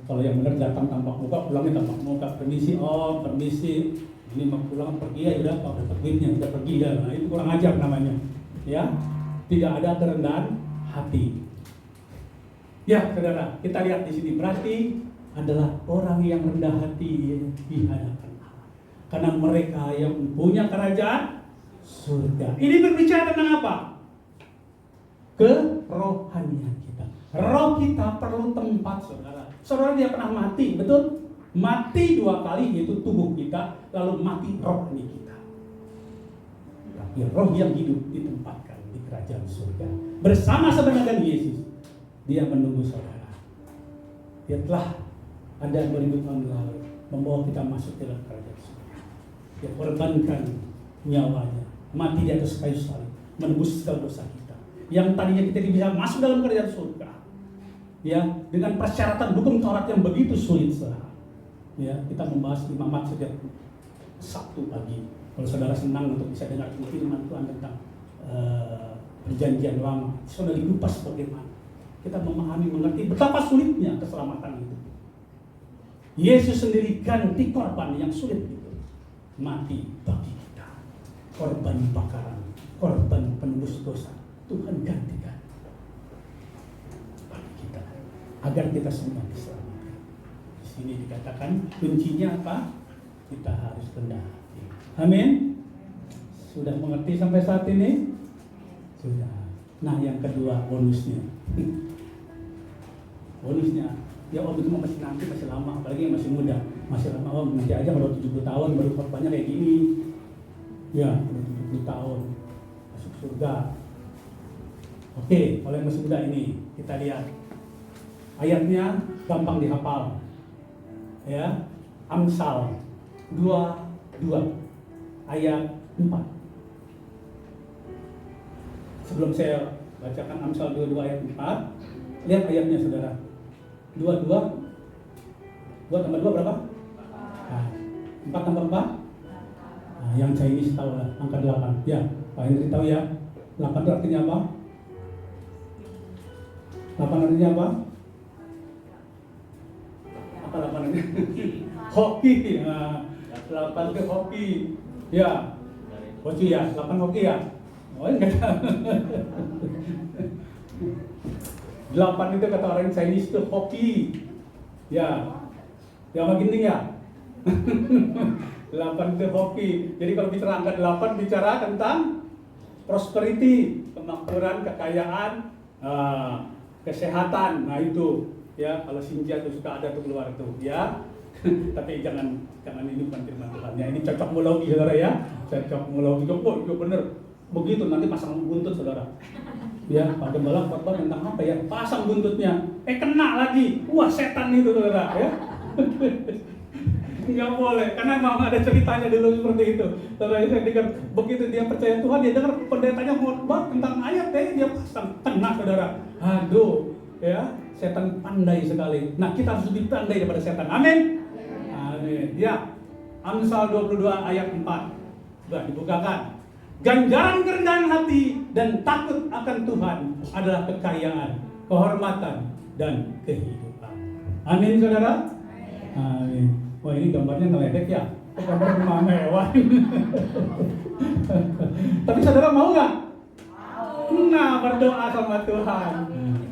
Kalau yang benar datang tampak muka, pulangnya tampak muka. Permisi om, permisi. Ini mau pulang pergi ya udah, kalau dapat duitnya udah pergi dah. Nah, itu kurang ajar namanya. Ya, tidak ada kerendahan hati. Ya, saudara, kita lihat di sini berarti adalah orang yang rendah hati di hadapan Allah. Karena mereka yang punya kerajaan surga. Ini berbicara tentang apa? Kerohanian kita. Roh kita perlu tempat, saudara. Saudara dia pernah mati, betul? Mati 2 kali, yaitu tubuh kita, lalu mati rohani kita. Tapi roh yang hidup ditempatkan di kerajaan surga bersama-sama dengan Yesus. Dia menunggu saudara. Dia telah ada 2000 tahun lalu membawa kita masuk ke dalam kerajaan surga. Dia korbankan nyawanya, mati di atas kayu salib, menebus segala dosa kita. Yang tadinya kita bisa masuk dalam kerajaan surga, ya, dengan persyaratan hukum Taurat yang begitu sulit, saudara. Ya, kita membahas imamat setiap Sabtu pagi. Kalau saudara senang untuk bisa dengar firman Tuhan tentang perjanjian lama, saudara dikupas bagaimana kita memahami, mengerti betapa sulitnya keselamatan itu. Yesus sendiri ganti korban yang sulit itu, mati bagi kita, korban bakaran, korban penebus dosa. Tuhan gantikan bagi kita agar kita semua diselamatkan. Di sini dikatakan kuncinya apa? kita harus rendah hati. Amin. Sudah mengerti sampai saat ini? Sudah. Nah, yang kedua bonusnya. Bonusnya, ya itu masih nanti, masih lama, apalagi yang masih muda. Masih lama, nanti aja baru 70 tahun, baru khotbahnya kayak gini. Ya, baru 70 tahun, masuk surga. Oke, kalau yang masih muda ini, kita lihat. Ayatnya gampang dihafal. Ya, Amsal 22 ayat 4. Sebelum saya bacakan Amsal 22 ayat 4, lihat ayatnya saudara. 2 tambah 2 berapa? Nah, 4 tambah 4? Nah, yang Chinese tahu lah, angka 8. Ya, Pak Henry tahu ya. 8 itu artinya apa? 8 artinya apa? Apa 8 artinya? Hoki. Nah, 8 itu hoki. Ya. Hoki ya, 8 hoki ya. Oh, enggak tahu. 8 itu kata orang Chinese itu hoki. Ya. Yang makin tinggi ya. 8 itu hoki. Jadi kalau bicara angka 8 bicara tentang prosperity, kemakmuran, kekayaan, kesehatan. Nah itu ya, kalau Sinja itu suka ada tuh keluar tuh ya. Tapi jangan ini bukan firman Tuhan ya. Ini cocokmologi saudara ya. Cocokmologi itu bener. Begitu nanti pasang buntut saudara. Ya, Pak Gembala khotbah tentang apa ya? Pasang buntutnya. Kena lagi. Wah, setan itu saudara ya. Enggak boleh, karena memang ada ceritanya dulu seperti itu. Saudara, saya dengar begitu dia percaya Tuhan, dia dengar pendetanya khotbah tentang ayat dia pasang. Kena saudara. Aduh, ya, setan pandai sekali. Nah, kita harus lebih pandai daripada setan. Amin. Amin. Ya. Amsal 22 ayat 4. Sudah dibukakan. Ganjaran kerendahan hati dan takut akan Tuhan adalah kekayaan, kehormatan, dan kehidupan. Amin, saudara? Amin. Wah, ini gambarnya ngeledek ya? Gambar rumah mewah. Tapi saudara mau nggak? Nah, berdoa sama Tuhan.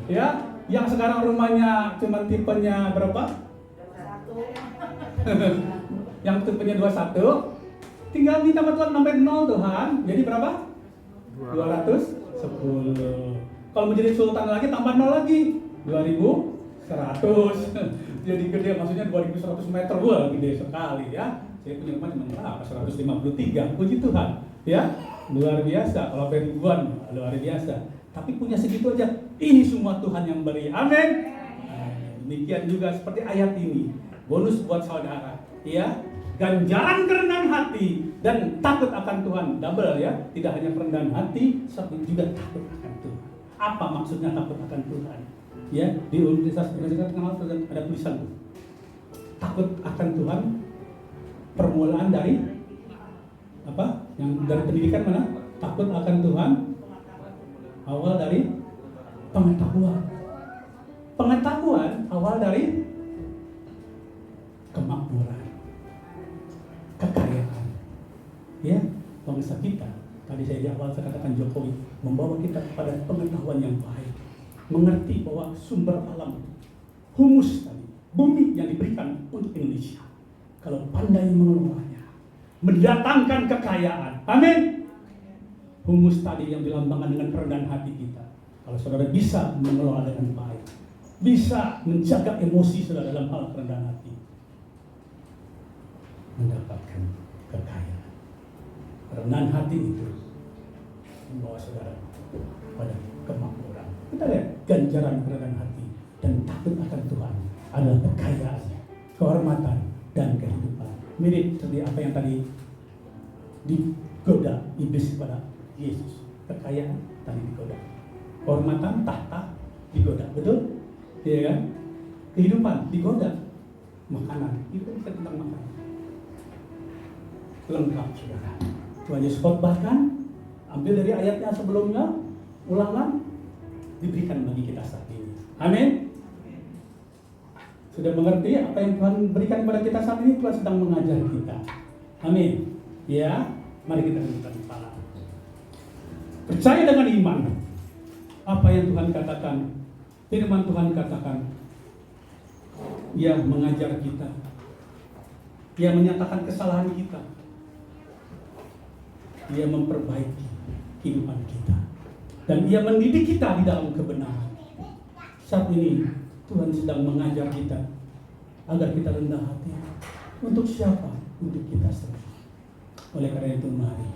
Ya, yang sekarang rumahnya cuma tipenya berapa? Yang tipenya 21. Tinggal minta bantuan sampai 0 Tuhan. Jadi berapa? 210. Kalau menjadi sultan lagi tambah 0 lagi. 2100. Jadi gede, maksudnya 2100 meter. Wah, gede sekali ya. Saya punya rumah cuma berapa? 153. Puji Tuhan. Ya, luar biasa. Kalau ribuan, luar biasa. Tapi punya segitu aja. Ini semua Tuhan yang beri. Amin. Demikian juga seperti ayat ini. Bonus buat saudara. Ya. Ganjaran kerendahan hati dan takut akan Tuhan. Double ya, tidak hanya kerendahan hati, tapi juga takut akan Tuhan. Apa maksudnya takut akan Tuhan? Ya, di Universitas Terkenal ada tulisan tuh. Takut akan Tuhan. Permulaan dari apa? Yang dari pendidikan mana? Takut akan Tuhan. Awal dari pengetahuan. Pengetahuan awal dari kemakmuran. Kekayaan, ya, bangsa kita. Tadi saya di awal saya katakan Jokowi membawa kita kepada pengetahuan yang baik, mengerti bahwa sumber alam, humus tadi, bumi yang diberikan untuk Indonesia. Kalau pandai mengelolanya, mendatangkan kekayaan, amin. Humus tadi yang dilambangkan dengan kerendahan hati kita. Kalau saudara bisa mengelola dengan baik, bisa menjaga emosi saudara dalam hal kerendahan hati, mendapatkan kekayaan. Kerendahan hati itu membawa saudara pada kemakmuran. Kita lihat ganjaran kerendahan hati dan takut akan Tuhan adalah kekayaan, kehormatan, dan kehidupan. Mirip seperti apa yang tadi digoda iblis kepada Yesus. Kekayaan tadi digoda, kehormatan, tahta digoda, betul? Iya kan? Kehidupan digoda, makanan itu bukan tentang makanan. Lengkap saudara. Tuhan Yesus bahkan ambil dari ayatnya sebelumnya, Ulangan diberikan bagi kita saat ini. Amin. Sudah mengerti apa yang Tuhan berikan kepada kita saat ini? Tuhan sedang mengajar kita. Amin. Ya, mari kita tundukkan kepala. Percaya dengan iman apa yang Tuhan katakan. Firman Tuhan katakan, Ia mengajar kita Dia menyatakan kesalahan kita. Dia memperbaiki kehidupan kita. Dan Dia mendidik kita di dalam kebenaran. Saat ini Tuhan sedang mengajar kita agar kita rendah hati. Untuk siapa? Untuk kita sendiri. Oleh karena itu mari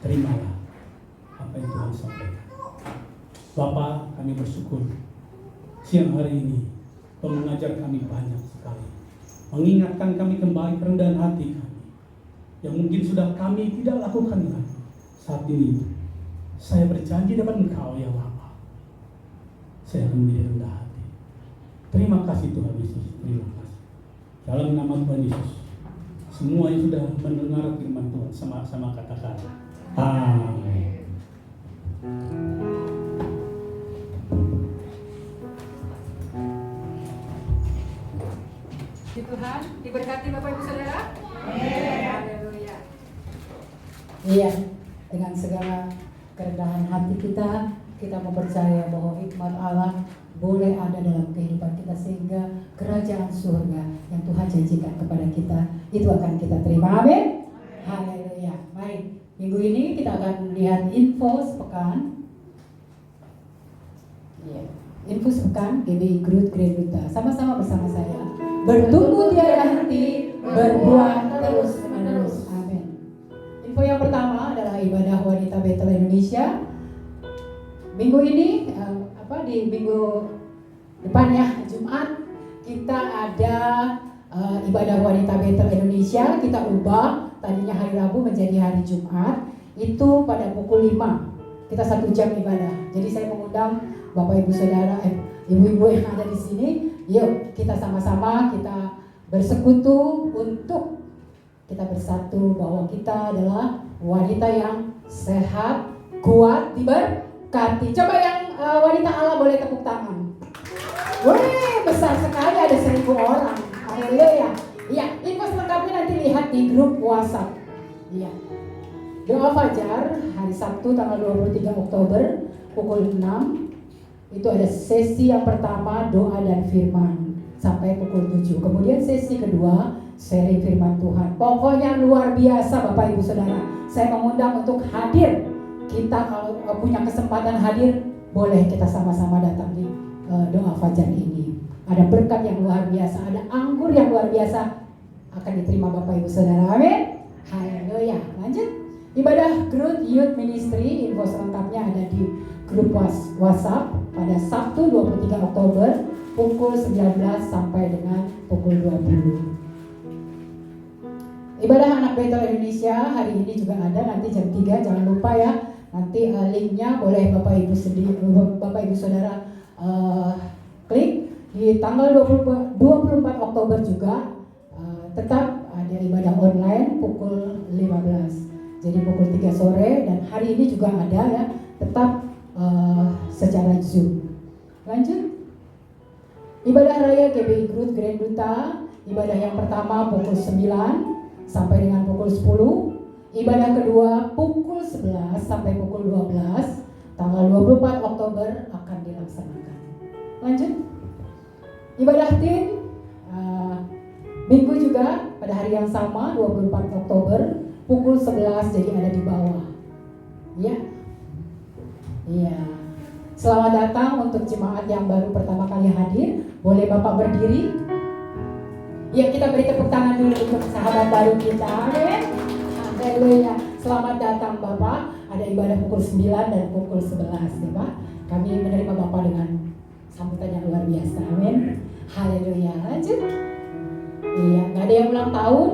terimalah apa yang Tuhan sampaikan. Bapa, kami bersyukur siang hari ini Tuhan mengajar kami banyak sekali, mengingatkan kami kembali kerendahan hati kami yang mungkin sudah kami tidak lakukan lagi. Saat ini saya berjanji depan Engkau ya Bapa, saya akan menjadi rendah hati. Terima kasih Tuhan Yesus, terima kasih. Dalam nama Tuhan Yesus, semua yang sudah mendengar firman Tuhan sama-sama katakan amin. Puji Tuhan, diberkati Bapak Ibu Saudara. Haleluya. Iya, dengan segala kerendahan hati kita mempercaya bahwa hikmat Allah boleh ada dalam kehidupan kita sehingga kerajaan surga yang Tuhan janjikan kepada kita itu akan kita terima. Amin. Haleluya. Mari, minggu ini kita akan melihat info sepekan. Iya, info sepekan GBI Growth Grand Duta. Sama-sama bersama saya. Bertumbuh tiada henti, berbuah terus menerus. Amin. Info yang pertama adalah ibadah wanita Betel Indonesia. Minggu ini di minggu depan ya, Jumat kita ada ibadah wanita Betel Indonesia. Kita ubah tadinya hari Rabu menjadi hari Jumat, itu pada pukul 5. Kita 1 jam ibadah. Jadi saya mengundang Bapak Ibu Saudara, ibu-ibu yang ada di sini, yuk kita sama-sama kita bersekutu untuk kita bersatu bahwa kita adalah wanita yang sehat, kuat, diberkati. Coba yang wanita Allah boleh tepuk tangan. Wih, besar sekali, ada 1000 orang. Haleluya. Iya, info selengkapnya nanti lihat di grup WhatsApp. Iya. Doa Fajar hari Sabtu tanggal 23 Oktober pukul 6. Itu ada sesi yang pertama doa dan firman sampai pukul 7. Kemudian sesi kedua sharing firman Tuhan. Pokoknya luar biasa Bapak Ibu Saudara. Saya mengundang untuk hadir. Kita kalau punya kesempatan hadir, boleh kita sama-sama datang di doa fajar ini. Ada berkat yang luar biasa, ada anggur yang luar biasa akan diterima Bapak Ibu Saudara. Amin. Haleluya. Lanjut. Ibadah Growth Youth Ministry, info selengkapnya ada di grup WhatsApp pada Sabtu 23 Oktober pukul 19 sampai dengan pukul 20. Ibadah anak Betel Indonesia hari ini juga ada nanti jam 3, jangan lupa ya. Nanti linknya boleh Bapak Ibu Saudara klik. Di tanggal 24 Oktober juga tetap ada ibadah online pukul 15. Jadi pukul 3 sore dan hari ini juga ada ya, tetap secara Zoom. Lanjut. Ibadah Raya GBI Growth Grand Duta, ibadah yang pertama pukul 9 sampai dengan pukul 10. Ibadah kedua pukul 11 sampai pukul 12. Tanggal 24 Oktober akan dilaksanakan. Lanjut. Ibadah tim Minggu juga pada hari yang sama 24 Oktober pukul 11, jadi ada di bawah. Ya. Iya. Selamat datang untuk jemaat yang baru pertama kali hadir. Boleh Bapak berdiri? Ya, kita beri tepuk tangan dulu untuk sahabat baru kita. Amin. Haleluya. Selamat datang Bapak. Ada ibadah pukul 9 dan pukul 11 ya Pak. Kami menerima Bapak dengan sambutan yang luar biasa. Amin. Haleluya. Lanjut. Iya, nggak ada yang ulang tahun.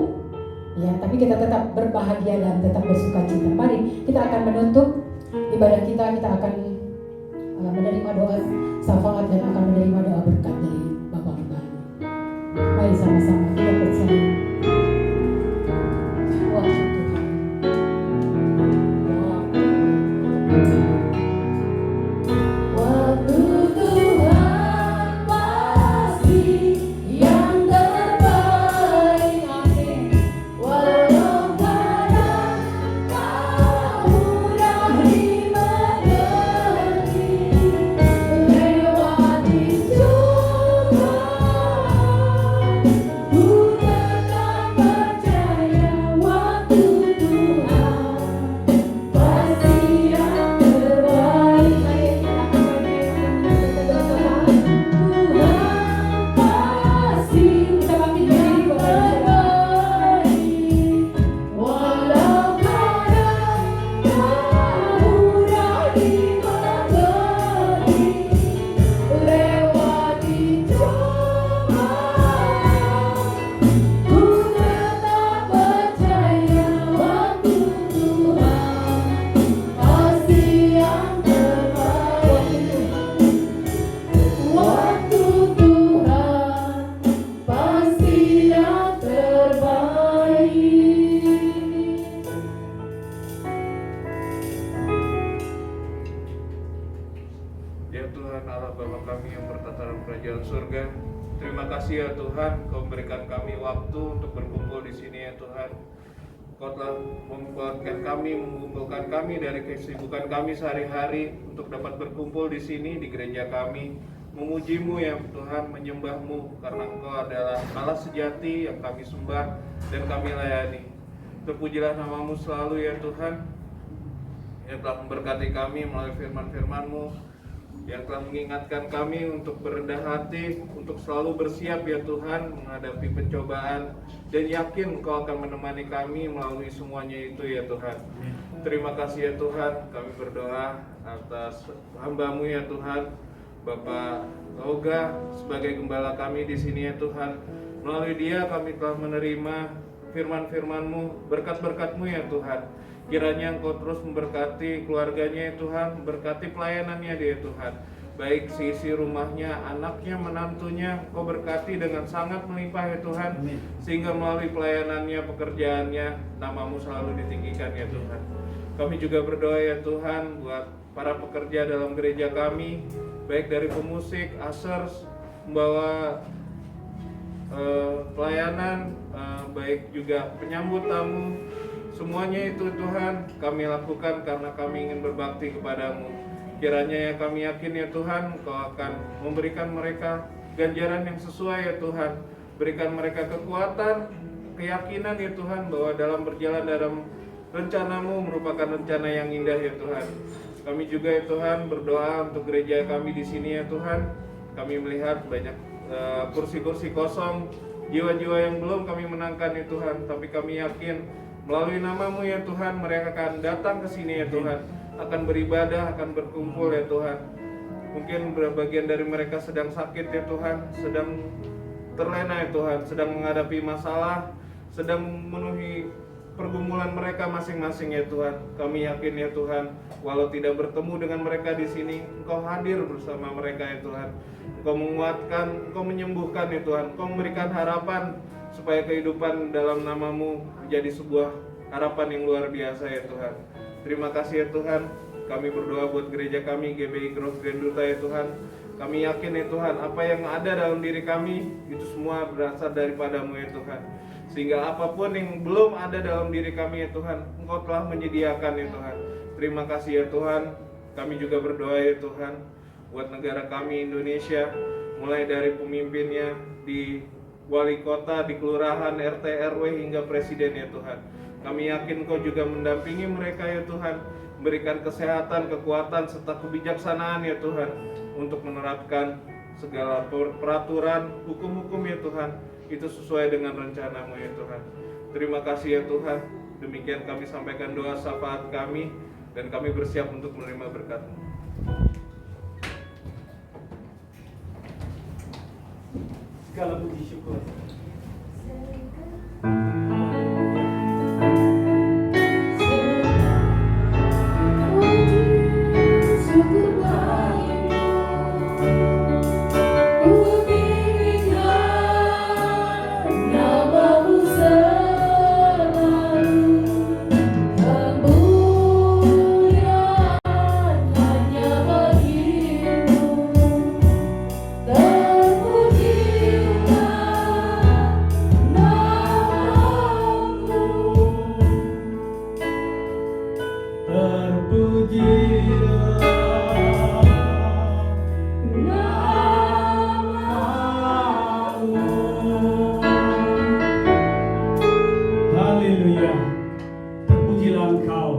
Ya, tapi kita tetap berbahagia dan tetap bersuka cita. Mari kita akan menutup ibadah kita akan menerima doa syafaat dan akan menerima doa berkat dari Bapak kembali. Mari sama-sama kita percaya. Wah, Tuhan. Waktu Tuhan pasti yang terbaik. Amin. Walau kadang kau mudah dimengerti, lewati cobaan, Tuhan Allah Bapa kami yang bertata dalam kerajaan surga. Terima kasih ya Tuhan, Kau memberikan kami waktu untuk berkumpul di sini ya Tuhan. Kau telah menguatkan kami, mengumpulkan kami dari kesibukan kami sehari-hari untuk dapat berkumpul di sini di gereja kami, memuji-Mu ya Tuhan, menyembah-Mu karena Engkau adalah Allah sejati yang kami sembah dan kami layani. Terpujilah nama-Mu selalu ya Tuhan, yang telah memberkati kami melalui firman-Firman-Mu, yang telah mengingatkan kami untuk berendah hati, untuk selalu bersiap ya Tuhan menghadapi pencobaan, dan yakin Engkau akan menemani kami melalui semuanya itu ya Tuhan. Terima kasih ya Tuhan, kami berdoa atas hamba-Mu ya Tuhan, Bapak Oga sebagai gembala kami di sini ya Tuhan. Melalui dia kami telah menerima firman-Firman-Mu, berkat-berkat-Mu ya Tuhan. Kiranya Engkau terus memberkati keluarganya ya Tuhan, berkati pelayanannya dia Tuhan. Baik sisi rumahnya, anaknya, menantunya, Engkau berkati dengan sangat melimpah ya Tuhan. Sehingga melalui pelayanannya, pekerjaannya, nama-Mu selalu ditinggikan ya Tuhan. Kami juga berdoa ya Tuhan buat para pekerja dalam gereja kami, baik dari pemusik, ushers, membawa pelayanan, baik juga penyambut tamu. Semuanya itu Tuhan kami lakukan karena kami ingin berbakti kepadamu. Kiranya ya kami yakin ya Tuhan, Kau akan memberikan mereka ganjaran yang sesuai ya Tuhan. Berikan mereka kekuatan, keyakinan ya Tuhan bahwa dalam berjalan dalam rencana-Mu merupakan rencana yang indah ya Tuhan. Kami juga ya Tuhan berdoa untuk gereja kami di sini ya Tuhan. Kami melihat banyak kursi-kursi kosong, jiwa-jiwa yang belum kami menangkan ya Tuhan. Tapi kami yakin melalui nama-Mu ya Tuhan, mereka akan datang ke sini ya Tuhan, akan beribadah, akan berkumpul ya Tuhan. Mungkin berbagian dari mereka sedang sakit ya Tuhan, sedang terlena ya Tuhan, sedang menghadapi masalah, sedang memenuhi pergumulan mereka masing-masing ya Tuhan. Kami yakin ya Tuhan, walau tidak bertemu dengan mereka di sini, Engkau hadir bersama mereka ya Tuhan. Engkau menguatkan, Engkau menyembuhkan ya Tuhan, Engkau memberikan harapan supaya kehidupan dalam nama-Mu menjadi sebuah harapan yang luar biasa ya Tuhan. Terima kasih ya Tuhan. Kami berdoa buat gereja kami GBI Growth Grand Duta ya Tuhan. Kami yakin ya Tuhan, apa yang ada dalam diri kami itu semua berasal daripada-Mu ya Tuhan. Sehingga apapun yang belum ada dalam diri kami ya Tuhan, Engkau telah menyediakan ya Tuhan. Terima kasih ya Tuhan. Kami juga berdoa ya Tuhan buat negara kami Indonesia, mulai dari pemimpinnya di wali kota, di kelurahan, RT, RW hingga presiden ya Tuhan. Kami yakin Kau juga mendampingi mereka ya Tuhan, memberikan kesehatan, kekuatan, serta kebijaksanaan ya Tuhan untuk menerapkan segala peraturan, hukum-hukum ya Tuhan, itu sesuai dengan rencana-Mu ya Tuhan. Terima kasih ya Tuhan. Demikian kami sampaikan doa syafaat kami, dan kami bersiap untuk menerima berkat-Mu. Segala puji syukur. Haleluya. Terpujilah Engkau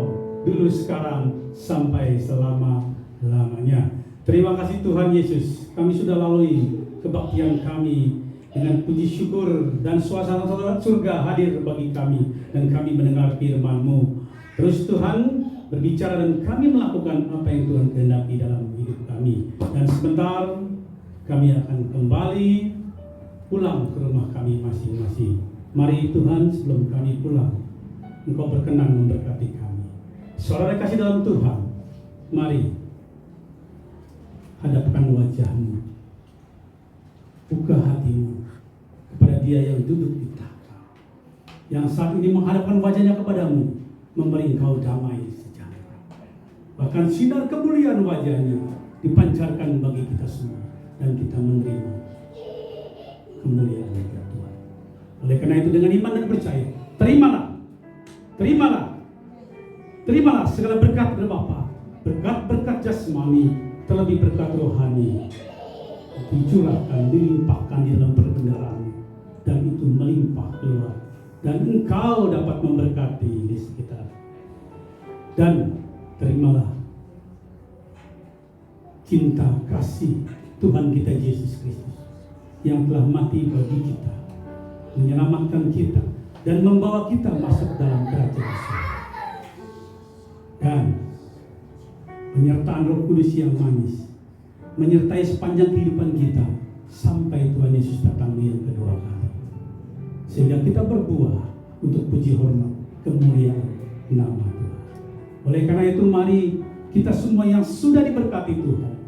dulu, sekarang, sampai selama-lamanya. Terima kasih Tuhan Yesus. Kami sudah lalui kebaktian kami dengan puji syukur dan suasana surga hadir bagi kami, dan kami mendengar firman-Mu. Terus Tuhan berbicara dan kami melakukan apa yang Tuhan kehendaki dalam hidup kami. Dan sebentar kami akan kembali pulang ke rumah kami masing-masing. Mari Tuhan, sebelum kami pulang, Engkau berkenan memberkati kami. Saudara kasih dalam Tuhan, mari hadapkan wajah-Mu, buka hatimu kepada Dia yang duduk di tahta, yang saat ini menghadapkan wajahnya kepadamu, memberi engkau damai sejahtera. Bahkan sinar kemuliaan wajahnya dipancarkan bagi kita semua dan kita menerima kemuliaan dari Tuhan. Oleh karena itu dengan iman dan percaya, terimalah segala berkat dari Bapa, berkat-berkat jasmani, terlebih berkat rohani, dicurahkan, dilimpahkan di dalam perbendaharaan, dan itu melimpah keluar, dan engkau dapat memberkati di sekitar. Dan terimalah cinta kasih Tuhan kita Yesus Kristus yang telah mati bagi kita, menyelamatkan kita dan membawa kita masuk dalam kerajaan surga. Dan penyertaan Roh Kudus yang manis menyertai sepanjang kehidupan kita sampai Tuhan Yesus datang yang kedua kali, sehingga kita berbuah untuk puji hormat kemuliaan nama Tuhan. Oleh karena itu mari kita semua yang sudah diberkati Tuhan,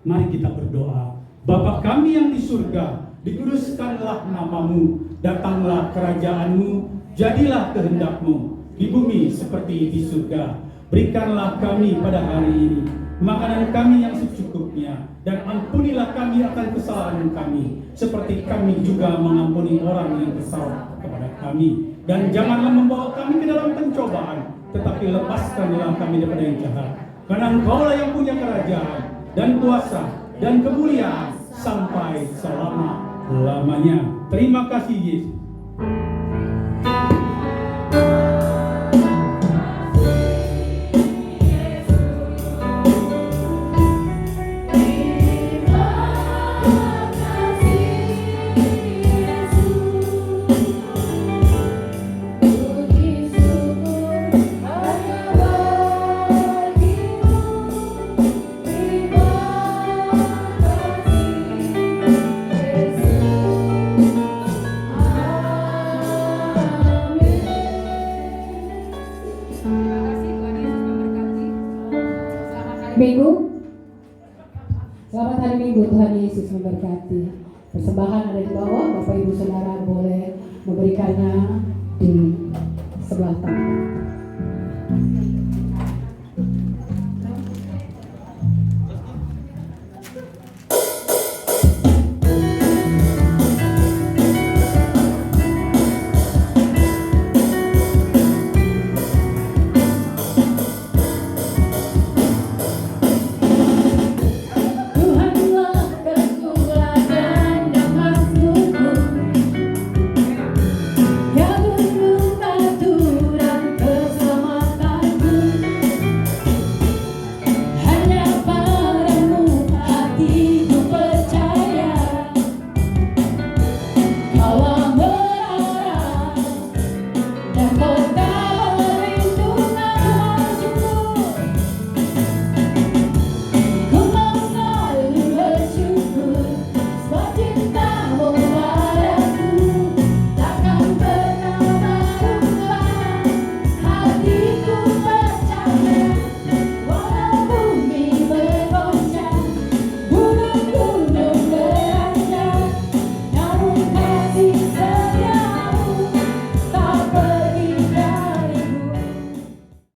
mari kita berdoa. Bapa kami yang di surga, dikuduskanlah namamu, datanglah kerajaanmu, jadilah kehendakmu di bumi seperti di surga. Berikanlah kami pada hari ini makanan kami yang secukupnya, dan ampunilah kami akan kesalahan kami, seperti kami juga mengampuni orang yang bersalah kepada kami. Dan janganlah membawa kami ke dalam pencobaan, tetapi lepaskanlah kami daripada yang jahat. Karena Engkaulah yang punya kerajaan dan kuasa dan kemuliaan sampai selama-lamanya. Terima kasih Yesus. Minggu, selamat hari Minggu, Tuhan Yesus memberkati. Persembahan ada di bawah, Bapak Ibu Saudara boleh memberikannya di sebelah tangan.